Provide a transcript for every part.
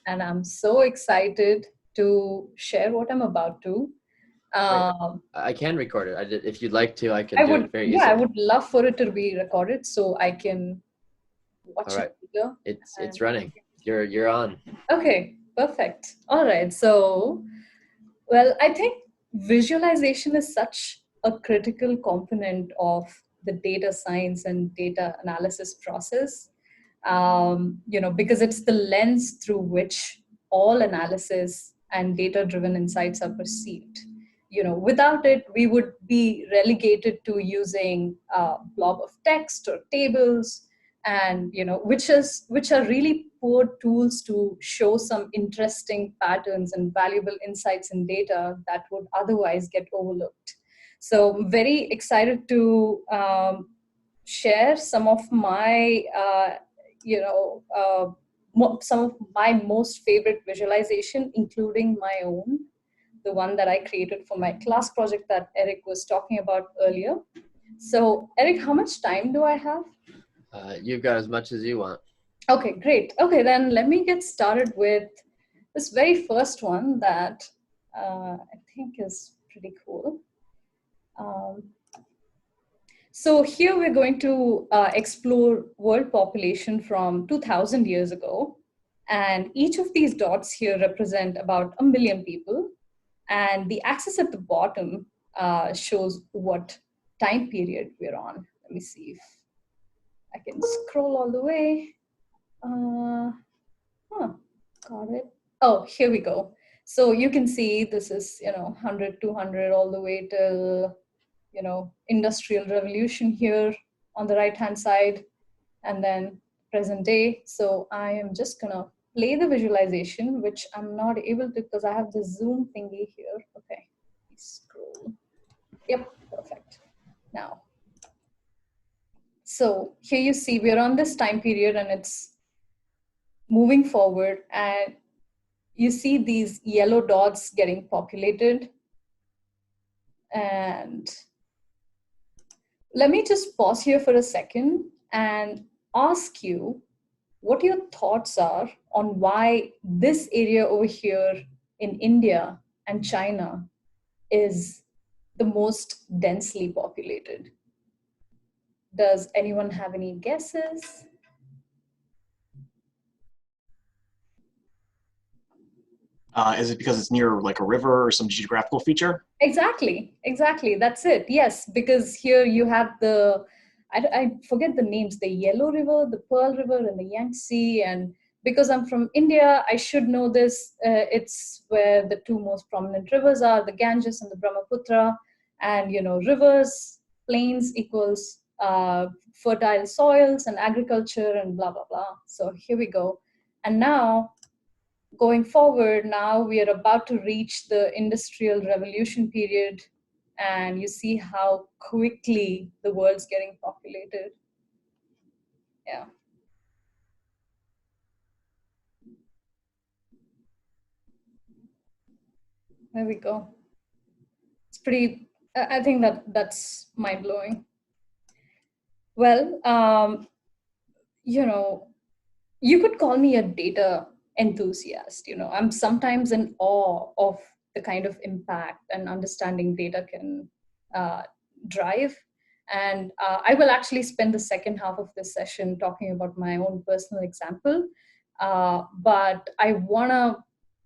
and I'm so excited to share what I'm about to. Great. Um, I can record it. If you'd like to, I can I do would, it very yeah, easily. I would love for it to be recorded so I can watch All right. it later. It's running. You're on. Okay, perfect. All right. So, well, I think visualization is such a critical component of the data science and data analysis process. Because it's the lens through which all analysis and data-driven insights are perceived. Without it, we would be relegated to using a blob of text or tables, and which are really poor tools to show some interesting patterns and valuable insights in data that would otherwise get overlooked. So I'm very excited to share some of my some of my most favorite visualization, including my own, the one that I created for my class project that Eric was talking about earlier. So, Eric, how much time do I have? You've got as much as you want. Okay, great. Okay, then let me get started with this very first one that I think is pretty cool. So here we're going to explore world population from 2000 years ago. And each of these dots here represent about 1 million people. And the axis at the bottom shows what time period we're on. Let me see if I can scroll all the way. Got it. Oh, here we go. So you can see this is, 100, 200, all the way till, industrial revolution here on the right-hand side, and then present day. So I am just gonna play the visualization, which I'm not able to because I have the zoom thingy here. Okay, scroll. Yep, perfect. Now, so here you see we're on this time period and it's moving forward, and you see these yellow dots getting populated. And let me just pause here for a second and ask you what your thoughts are on why this area over here in India and China is the most densely populated. Does anyone have any guesses? Is it because it's near like a river or some geographical feature? Exactly. That's it. Yes, because here you have I forget the names, the Yellow River, the Pearl River, and the Yangtze. And because I'm from India, I should know this. It's where the two most prominent rivers are, the Ganges and the Brahmaputra. And, rivers, plains equals fertile soils and agriculture and blah, blah, blah. So here we go. And now, going forward, now we are about to reach the industrial revolution period, and you see how quickly the world's getting populated. Yeah. There we go. It's pretty, I think that's mind-blowing. Well, you could call me a data enthusiast. I'm sometimes in awe of the kind of impact and understanding data can drive. And I will actually spend the second half of this session talking about my own personal example. But I want to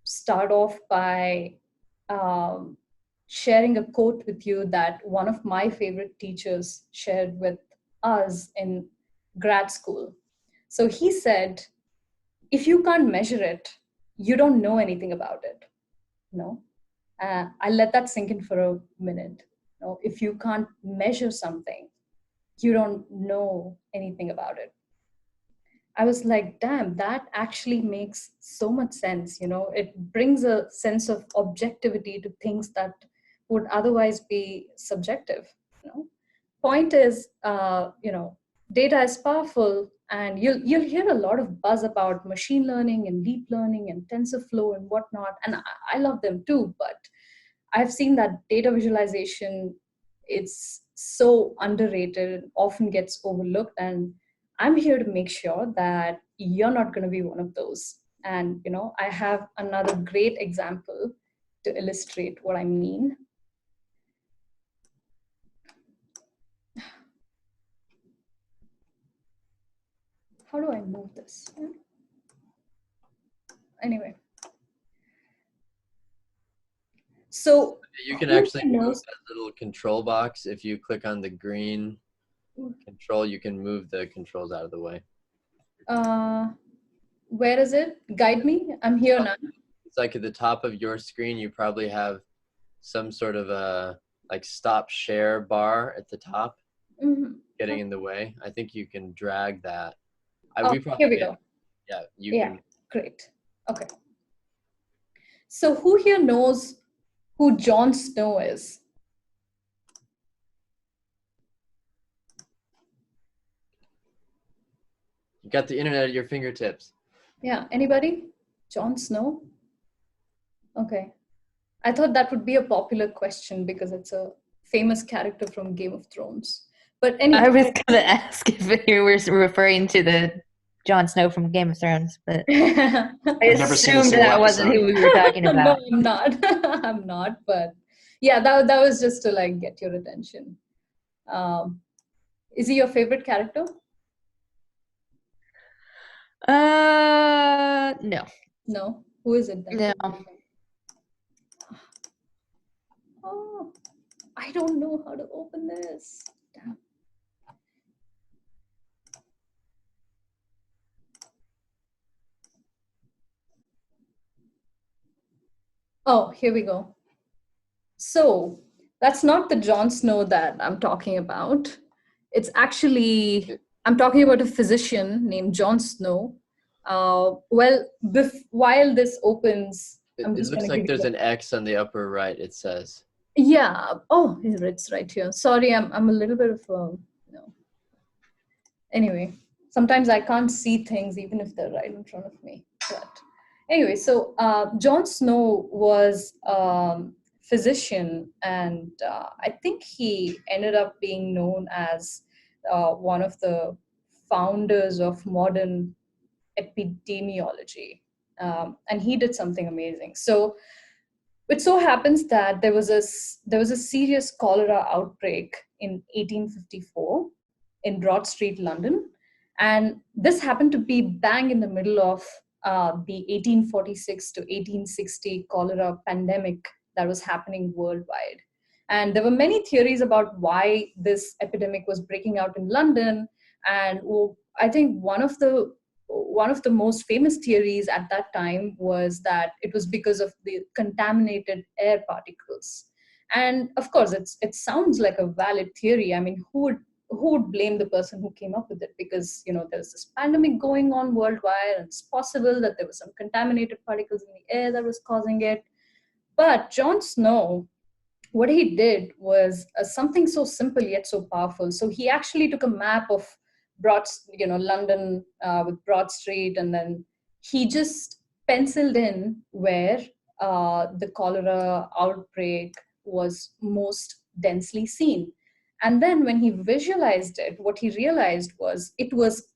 start off by sharing a quote with you that one of my favorite teachers shared with us in grad school. So he said, if you can't measure it, you don't know anything about it. I'll let that sink in for a minute. If you can't measure something, you don't know anything about it. I was like, damn, that actually makes so much sense. It brings a sense of objectivity to things that would otherwise be subjective. Point is, data is powerful, and you'll hear a lot of buzz about machine learning and deep learning and TensorFlow and whatnot, and I love them too. But I've seen that data visualization, it's so underrated, often gets overlooked, and I'm here to make sure that you're not going to be one of those. And, I have another great example to illustrate what I mean. How do I move this? Anyway. So You can actually move that little control box. If you click on the green control, you can move the controls out of the way. Where is it? Guide me. I'm here now. It's like at the top of your screen, you probably have some sort of a like stop share bar at the top, getting in the way. I think you can drag that. Here we go. Yeah, you can. Great. Okay. So who here knows who Jon Snow is? You got the internet at your fingertips. Yeah, anybody? Jon Snow? Okay. I thought that would be a popular question because it's a famous character from Game of Thrones. But anyway. I was going to ask if you were referring to the Jon Snow from Game of Thrones, but I assumed that wasn't who we were talking about. No, I'm not. I'm not, but yeah, that was just to like get your attention. Is he your favorite character? No. No. Who is it then? No. Oh, I don't know how to open this. Damn. Oh, here we go. So that's not the Jon Snow that I'm talking about. It's actually, I'm talking about a physician named Jon Snow. Well, while this opens, it looks like there's an X on the upper right, it says. Yeah. Oh, it's right here. Sorry, I'm a little bit of Anyway, sometimes I can't see things even if they're right in front of me. But anyway, so Jon Snow was physician, and I think he ended up being known as one of the founders of modern epidemiology, and he did something amazing. So it so happens that there was a serious cholera outbreak in 1854 in Broad Street, London, and this happened to be bang in the middle of the 1846 to 1860 cholera pandemic that was happening worldwide. And there were many theories about why this epidemic was breaking out in London. And I think one of the most famous theories at that time was that it was because of the contaminated air particles. And of course, it sounds like a valid theory. I mean, who would blame the person who came up with it? Because there's this pandemic going on worldwide, and it's possible that there was some contaminated particles in the air that was causing it. But Jon Snow, what he did was something so simple yet so powerful. So he actually took a map of London with Broad Street, and then he just penciled in where the cholera outbreak was most densely seen. And then when he visualized it, what he realized was it was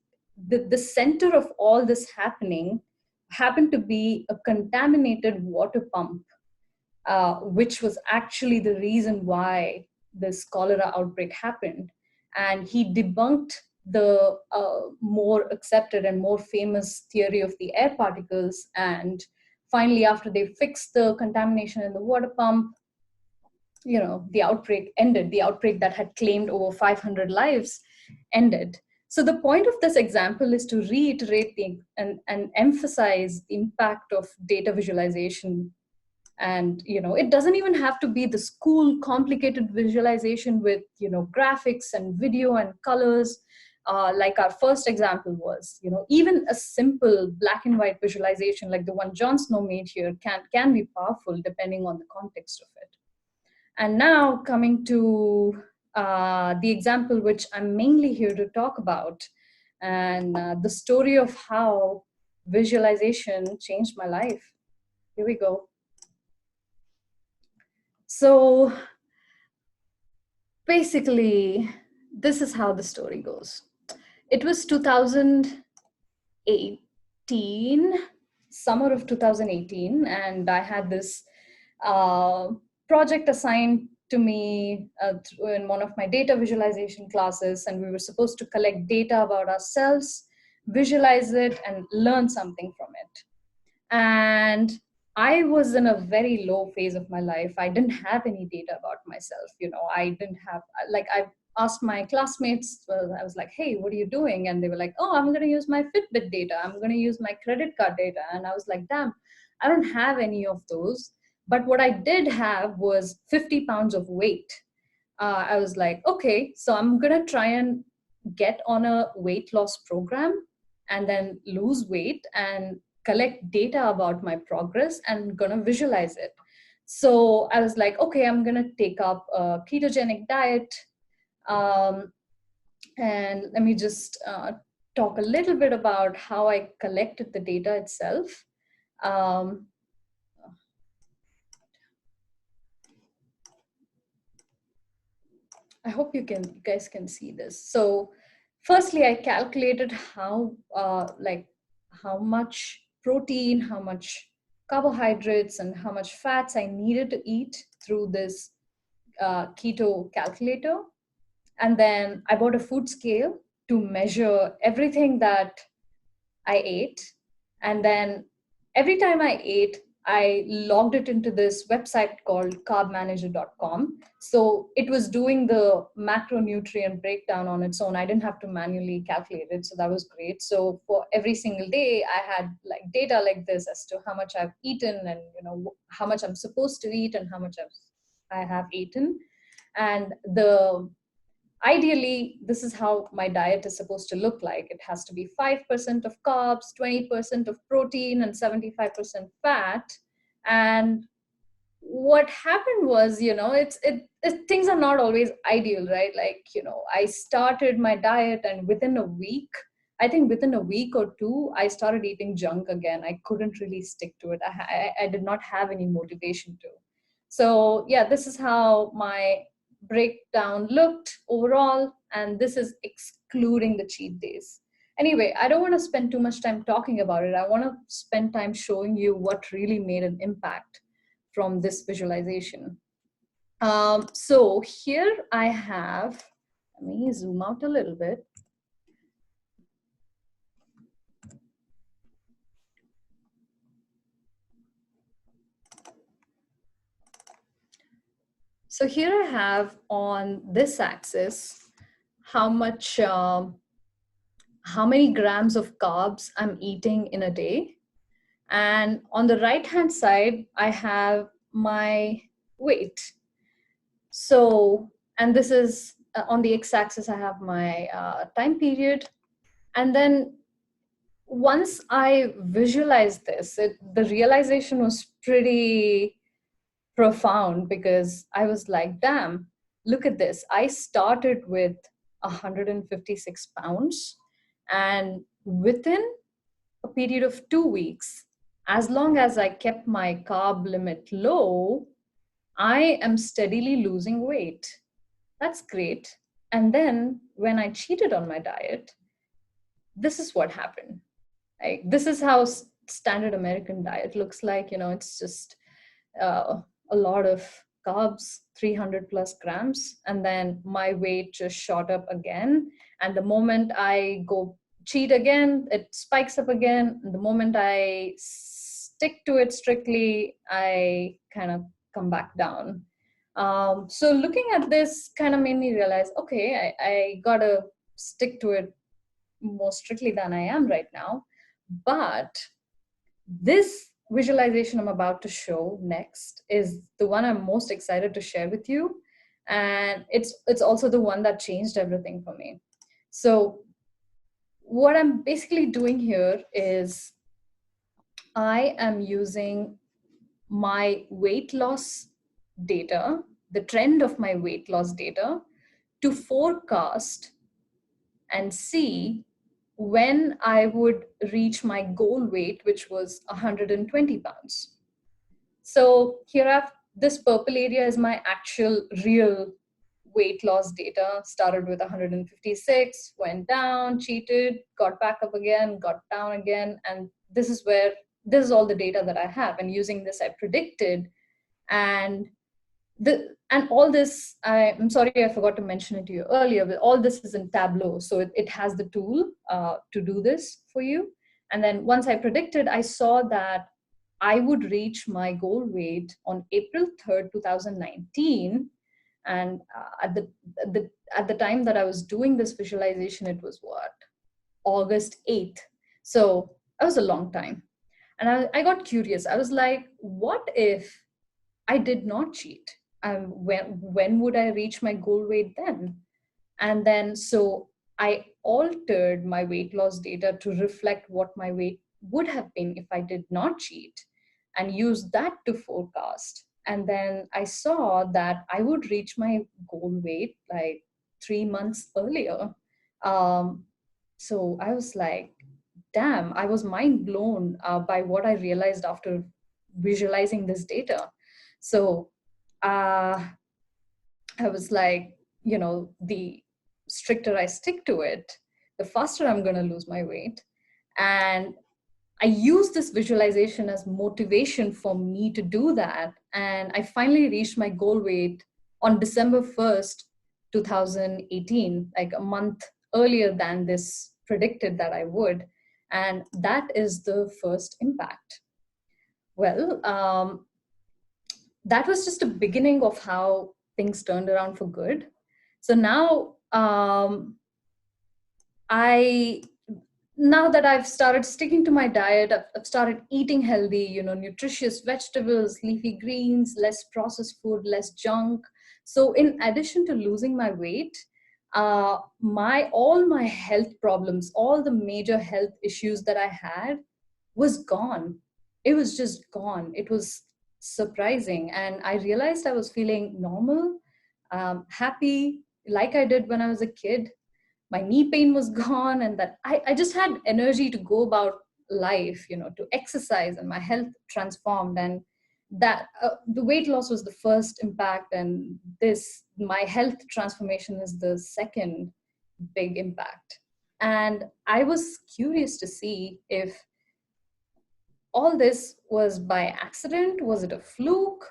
the center of all this happening happened to be a contaminated water pump, which was actually the reason why this cholera outbreak happened. And he debunked the more accepted and more famous theory of the air particles. And finally, after they fixed the contamination in the water pump, the outbreak ended. The outbreak that had claimed over 500 lives ended. So the point of this example is to reiterate and emphasize the impact of data visualization. And it doesn't even have to be the school complicated visualization with graphics and video and colors, like our first example was. Even a simple black and white visualization like the one Jon Snow made here can be powerful depending on the context of it. And now coming to the example which I'm mainly here to talk about, and the story of how visualization changed my life. Here we go. So basically, this is how the story goes. It was 2018, summer of 2018, and I had this project assigned to me in one of my data visualization classes, and we were supposed to collect data about ourselves, visualize it, and learn something from it. And I was in a very low phase of my life. I didn't have any data about myself. I didn't have, like, I asked my classmates, well, I was like, hey, what are you doing? And they were like, oh, I'm going to use my Fitbit data. I'm going to use my credit card data. And I was like, damn, I don't have any of those. But what I did have was 50 pounds of weight. I was like, okay, so I'm going to try and get on a weight loss program and then lose weight and collect data about my progress and going to visualize it. So I was like, okay, I'm going to take up a ketogenic diet. And let me just talk a little bit about how I collected the data itself. I hope you guys can see this. So firstly, I calculated how much protein, how much carbohydrates, and how much fats I needed to eat through this keto calculator. And then I bought a food scale to measure everything that I ate. And then every time I ate, I logged it into this website called carbmanager.com. So it was doing the macronutrient breakdown on its own. I didn't have to manually calculate it. So that was great. So for every single day, I had like data like this as to how much I've eaten and how much I'm supposed to eat and how much I have eaten. And ideally, this is how my diet is supposed to look like. It has to be 5% of carbs, 20% of protein, and 75% fat. And what happened was, things are not always ideal, right? Like, I started my diet, and within a week or two, I started eating junk again. I couldn't really stick to it. I did not have any motivation to. So yeah, this is how my breakdown looked overall, and this is excluding the cheat days. Anyway, I don't want to spend too much time talking about it. I want to spend time showing you what really made an impact from this visualization. So here I have, let me zoom out a little bit. So here I have on this axis how many grams of carbs I'm eating in a day. And on the right-hand side, I have my weight. So, and this is on the x-axis, I have my time period. And then once I visualized this, the realization was pretty profound, because I was like, damn, look at this. I started with 156 pounds, and within a period of 2 weeks, as long as I kept my carb limit low, I am steadily losing weight. That's great. And then when I cheated on my diet, this is what happened. Like, this is how standard American diet looks like. It's just a lot of carbs, 300 plus grams, and then my weight just shot up again. And the moment I go cheat again, it spikes up again. And the moment I stick to it strictly, I kind of come back down. So looking at this kind of made me realize, okay, I gotta stick to it more strictly than I am right now. But this visualization I'm about to show next is the one I'm most excited to share with you. And it's also the one that changed everything for me. So what I'm basically doing here is I am using my weight loss data, the trend of my weight loss data, to forecast and see when I would reach my goal weight, which was 120 pounds. So here this purple area is my actual real weight loss data. Started with 156, went down, cheated, got back up again, got down again. And this is where this is all the data that I have. And using this, I predicted. And all this, I'm sorry, I forgot to mention it to you earlier, but all this is in Tableau. So it has the tool to do this for you. And then once I predicted, I saw that I would reach my goal weight on April 3rd, 2019. And at the time that I was doing this visualization, it was what? August 8th. So that was a long time. And I got curious. I was like, what if I did not cheat? When would I reach my goal weight then? And then, so I altered my weight loss data to reflect what my weight would have been if I did not cheat, and used that to forecast. And then I saw that I would reach my goal weight like 3 months earlier. So I was like, damn, I was mind blown by what I realized after visualizing this data. So I was like, the stricter I stick to it, the faster I'm going to lose my weight. And I used this visualization as motivation for me to do that. And I finally reached my goal weight on December 1st, 2018, like a month earlier than this predicted that I would. And that is the first impact. Well, that was just a beginning of how things turned around for good. So now, now that I've started sticking to my diet, I've started eating healthy, nutritious vegetables, leafy greens, less processed food, less junk. So in addition to losing my weight, all my health problems, all the major health issues that I had was gone. It was just gone. It was surprising. And I realized I was feeling normal, happy, like I did when I was a kid. My knee pain was gone, and that I just had energy to go about life, to exercise, and my health transformed. And that the weight loss was the first impact, and my health transformation is the second big impact. And I was curious to see if all this was by accident. Was it a fluke?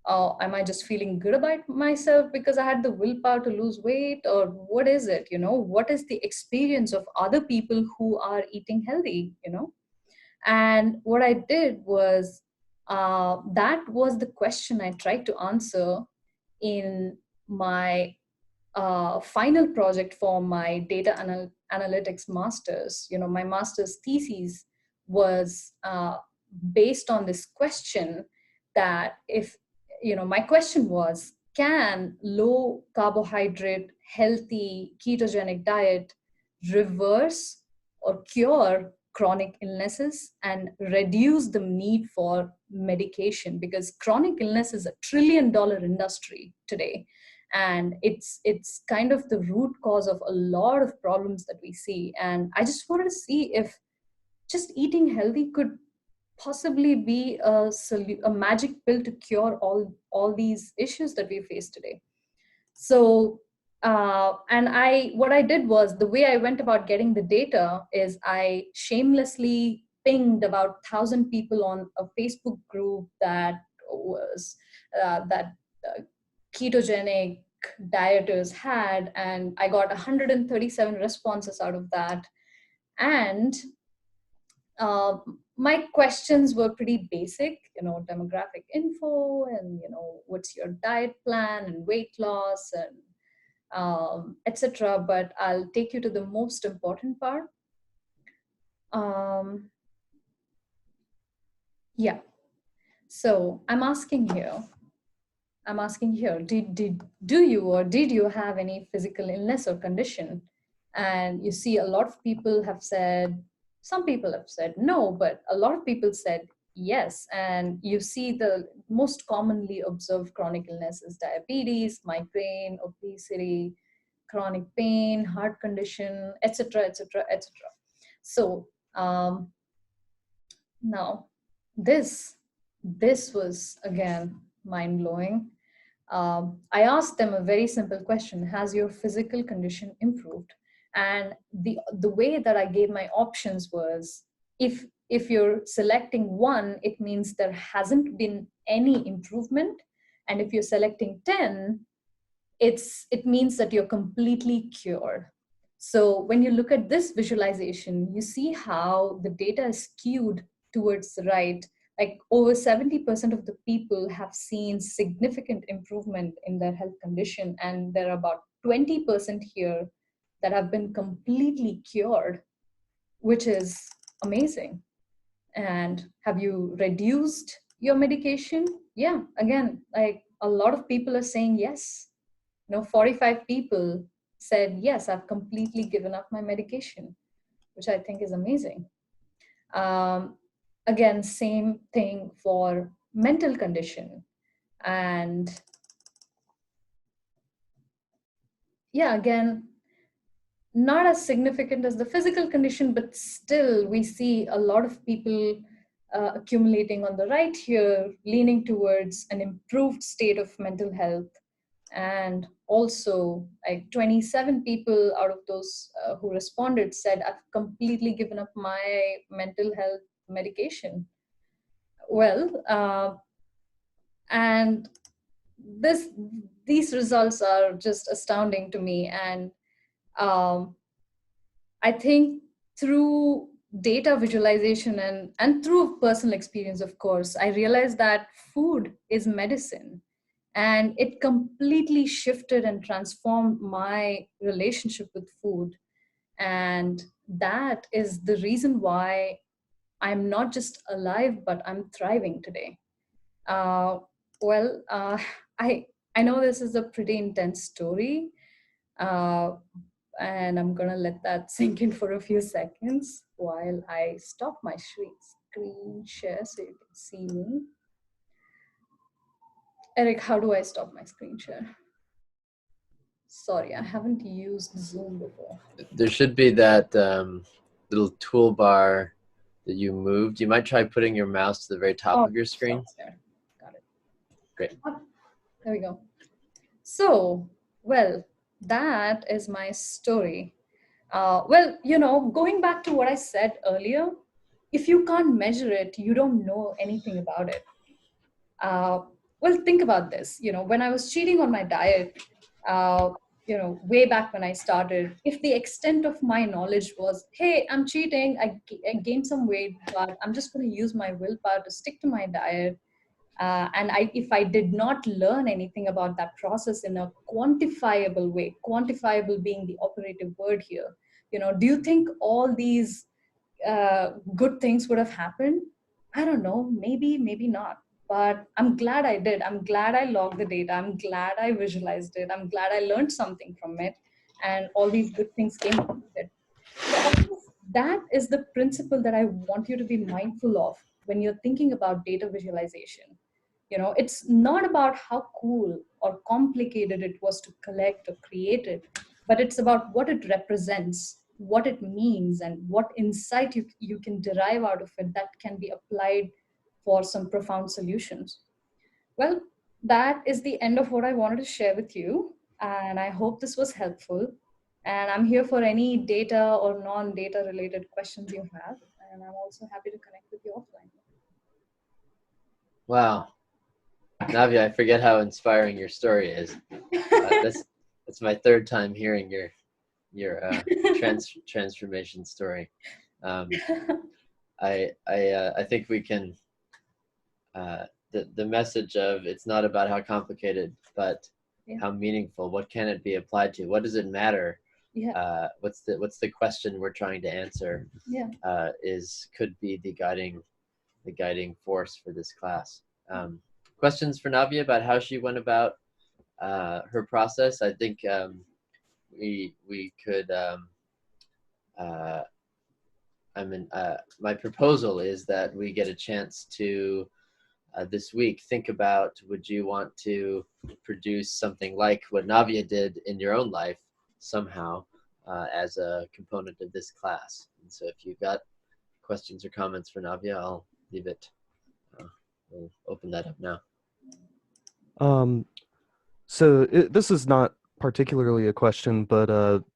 Am I just feeling good about myself because I had the willpower to lose weight? Or what is it? What is the experience of other people who are eating healthy? And what I did was, that was the question I tried to answer in my final project for my data analytics master's. My master's thesis was based on this question, that if, my question was, can low carbohydrate, healthy ketogenic diet reverse or cure chronic illnesses and reduce the need for medication? Because chronic illness is $1 trillion industry today. And it's kind of the root cause of a lot of problems that we see. And I just wanted to see if just eating healthy could possibly be a magic pill to cure all these issues that we face today. So, what I did was, the way I went about getting the data is I shamelessly pinged about 1,000 people on a Facebook group that was ketogenic dieters had, and I got 137 responses out of that. And my questions were pretty basic, demographic info, and what's your diet plan and weight loss, and etc. But I'll take you to the most important part. Yeah. So I'm asking here, did you have any physical illness or condition? And you see a lot of people have said, some people have said no, but a lot of people said yes. And you see the most commonly observed chronic illnesses: diabetes, migraine, obesity, chronic pain, heart condition, etc., etc., etc. So now this was again mind-blowing. I asked them a very simple question: has your physical condition improved? And the way that I gave my options was if you're selecting 1, it means there hasn't been any improvement. And if you're selecting 10, it means that you're completely cured. So when you look at this visualization, you see how the data is skewed towards the right. Like over 70% of the people have seen significant improvement in their health condition, and there are about 20% here that have been completely cured, which is amazing. And have you reduced your medication? Yeah, again, like a lot of people are saying yes. 45 people said, yes, I've completely given up my medication, which I think is amazing. Again, same thing for mental condition. And yeah, again, not as significant as the physical condition, but still we see a lot of people accumulating on the right here, leaning towards an improved state of mental health. And also like 27 people out of those who responded said, I've completely given up my mental health medication. Well, and these results are just astounding to me. And I think through data visualization and through personal experience, of course, I realized that food is medicine. And it completely shifted and transformed my relationship with food. And that is the reason why I'm not just alive, but I'm thriving today. Uh, well, I know this is a pretty intense story, uh, and I'm gonna let that sink in for a few seconds while I stop my screen share so you can see me. Eric, how do I stop my screen share? Sorry, I haven't used Zoom before. There should be that little toolbar that you moved. You might try putting your mouse to the very top of your screen. Got it. Great. There we go. So, well, that is my story. Well, going back to what I said earlier, if you can't measure it, you don't know anything about it. Well, think about this. When I was cheating on my diet, way back when I started, if the extent of my knowledge was, hey, I'm cheating, I gained some weight, but I'm just going to use my willpower to stick to my diet. And if I did not learn anything about that process in a quantifiable way, quantifiable being the operative word here, do you think all these good things would have happened? I don't know, maybe not. But I'm glad I did. I'm glad I logged the data. I'm glad I visualized it. I'm glad I learned something from it. And all these good things came from it. So that is the principle that I want you to be mindful of when you're thinking about data visualization. It's not about how cool or complicated it was to collect or create it, but it's about what it represents, what it means, and what insight you can derive out of it that can be applied for some profound solutions. Well, that is the end of what I wanted to share with you. And I hope this was helpful. And I'm here for any data or non-data related questions you have. And I'm also happy to connect with you offline. Wow. Navya, I forget how inspiring your story is. That's my third time hearing your transformation story. I think we can, the message of it's not about how complicated, but how meaningful. What can it be applied to? What does it matter? Yeah. What's the question we're trying to answer? Yeah. Could be the guiding force for this class. Questions for Navya about how she went about her process? I think we could. My proposal is that we get a chance to this week think about, would you want to produce something like what Navya did in your own life somehow as a component of this class? And so if you've got questions or comments for Navya, I'll leave it. We'll open that up now. So this is not particularly a question, but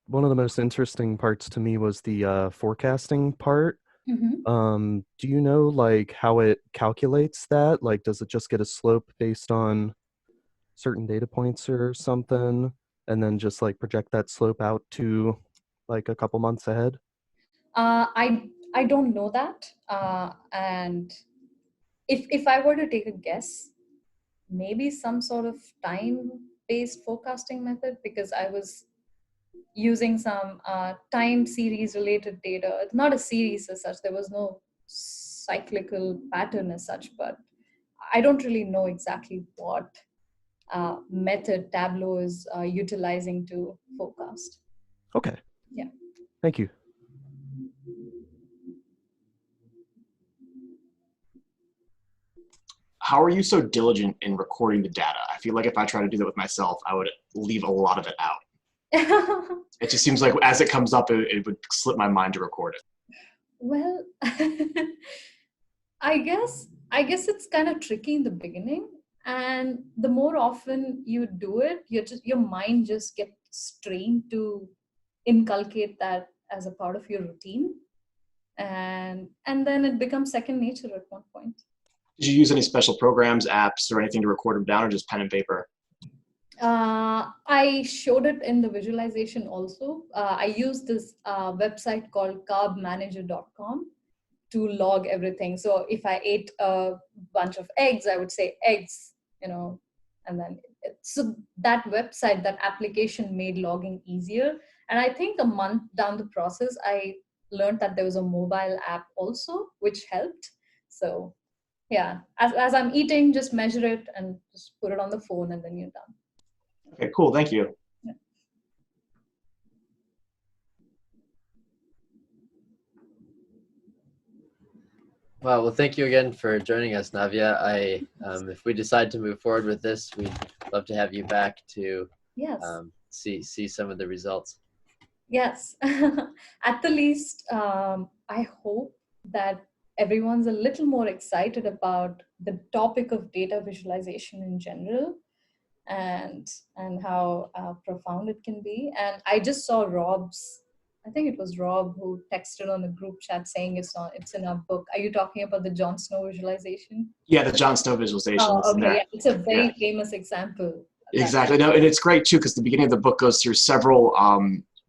one of the most interesting parts to me was the forecasting part. Do you know like how it calculates that? Like, does it just get a slope based on certain data points or something, and then just like project that slope out to like a couple months ahead? I don't know that, and if I were to take a guess, maybe some sort of time-based forecasting method, because I was using some time series related data. It's not a series as such. There was no cyclical pattern as such, but I don't really know exactly what method Tableau is utilizing to forecast. Okay. Yeah. Thank you. How are you so diligent in recording the data? I feel like if I try to do that with myself, I would leave a lot of it out. It just seems like as it comes up, it would slip my mind to record it. Well, I guess it's kind of tricky in the beginning, and the more often you do it, your mind just gets trained to inculcate that as a part of your routine, and then it becomes second nature at one point. Did you use any special programs, apps, or anything to record them down, or just pen and paper? I showed it in the visualization also. I used this website called carbmanager.com to log everything. So if I ate a bunch of eggs, I would say eggs, and then so that website, that application made logging easier. And I think a month down the process, I learned that there was a mobile app also, which helped. So yeah, as I'm eating, just measure it and just put it on the phone, and then you're done. Okay, cool. Thank you. Yeah. Well, thank you again for joining us, Navya. If we decide to move forward with this, we'd love to have you back to see some of the results. Yes, at the least, I hope that everyone's a little more excited about the topic of data visualization in general, and how profound it can be. And I just saw I think it was Rob who texted on the group chat saying it's in our book. Are you talking about the Jon Snow visualization? Yeah, the Jon Snow visualization. Oh, okay. Yeah, it's a very famous example. Exactly. No, and it's great too because the beginning of the book goes through several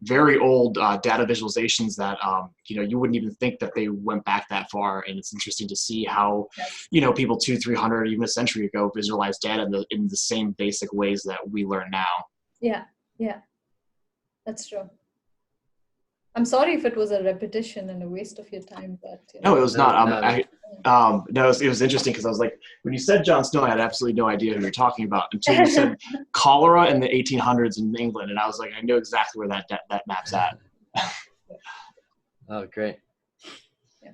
very old data visualizations that you wouldn't even think that they went back that far, and it's interesting to see how people 200-300 even a century ago visualized data in the same basic ways that we learn now. Yeah, that's true. I'm sorry if it was a repetition and a waste of your time, but no, it was not. No, it was interesting because I was like, when you said Jon Snow, I had absolutely no idea who you're talking about until you said cholera in the 1800s in England, and I was like, I know exactly where that map's at. Oh, great. Yeah.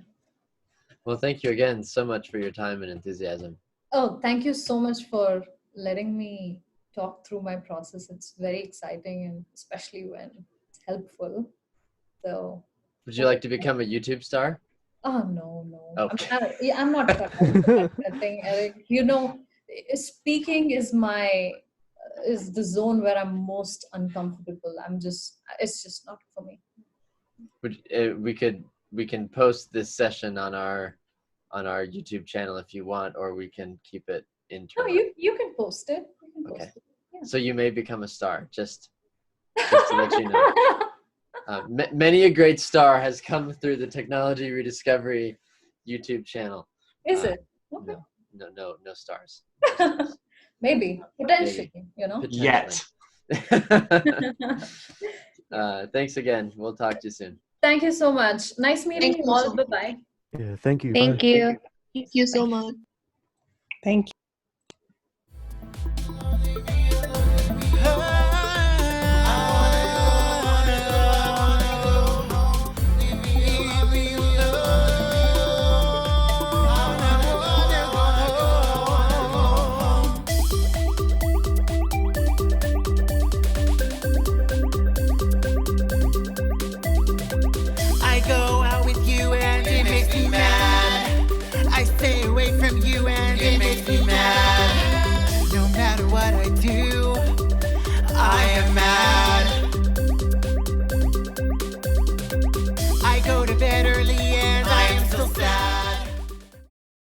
Well, thank you again so much for your time and enthusiasm. Oh, thank you so much for letting me talk through my process. It's very exciting, and especially when it's helpful. So, would you like to become a YouTube star? Oh, no. Okay. I'm not that thing, Eric. Speaking is the zone where I'm most uncomfortable. It's just not for me. We can post this session on our YouTube channel if you want, or we can keep it internal. No, you can post it. Okay. Yeah. So you may become a star, just to let you know. Many a great star has come through the Technology Rediscovery YouTube channel. Is it? Okay. No stars. Maybe. Potentially, Potentially. Yet. Thanks again. We'll talk to you soon. Thank you so much. Nice meeting you all. Bye-bye. Yeah, thank you. Thank Bye. you. Thank you so much. Thank you.